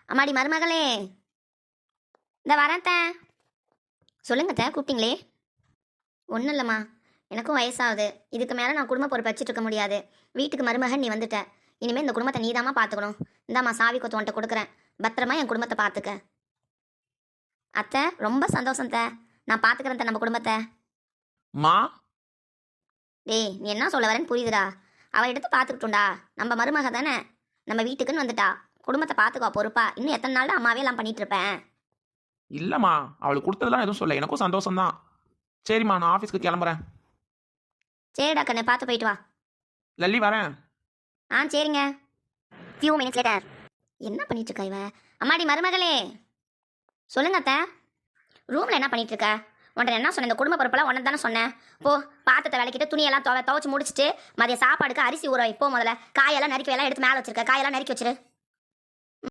அம்மாடி மருமகளே, இந்த வரேன் சொல்லுங்க கூப்பிட்டீங்களே. ஒன்றும் இல்லைம்மா, எனக்கும் வயசாகுது. இதுக்கு மேலே நான் குடும்ப பொறுப்பு வச்சுட்டு இருக்க முடியாது. வீட்டுக்கு மருமகன் நீ வந்துட்ட. இனிமேல் இந்த குடும்பத்தை நீதாம்மா பார்த்துக்கணும். இந்தாம்மா சாவி கொத்து உன்ட்ட கொடுக்குறேன். பத்திரமா என் குடும்பத்தை பார்த்துக்க. அத்தை ரொம்ப சந்தோஷம் நான் பார்த்துக்கிறேன் நம்ம குடும்பத்தை. மா டேய், நீ என்ன சொல்ல வரேன்னு புரியுதுடா. அவள் எடுத்து பார்த்துக்கிட்டோண்டா. நம்ம மருமக தானே, நம்ம வீட்டுக்குன்னு வந்துட்டா. குடும்பத்தை பார்த்துக்கோ பொறுப்பா. இன்னும் எத்தனை நாள் தான் அம்மாவே எல்லாம் பண்ணிட்டு இருப்பேன். இல்லைம்மா, அவளுக்கு கொடுத்ததெல்லாம் எதுவும் சொல்ல, எனக்கும் சந்தோஷம்தான். சரிம்மா, நான் ஆஃபீஸ்க்கு கிளம்புறேன். சரிடா கண்ணு, பார்த்து போயிட்டு வா. லல்லி வரேன். சரிங்க. Few minutes later. என்ன பண்ணிட்டு இருக்கா இவ? அம்மாடி மருமகளே, சொல்லுங்க அத்தை. ரூமில் என்ன பண்ணிட்டு இருக்க? உன்ட்ட என்ன சொன்னேன்? இந்த குடும்ப பொறுப்பெல்லாம் உனக்கு தானே சொன்னேன். போ, பாத்திரத்தை விளக்கிட்டு துணியெல்லாம் துவைச்சு முடிச்சுட்டு மதிய சாப்பாடுக்கு அரிசி ஊற வை. போ, முதல்ல காயெல்லாம் நறுக்கி எல்லாம் எடுத்து மேலே வச்சிருக்க. காயெல்லாம் நறுக்கி வச்சிரு.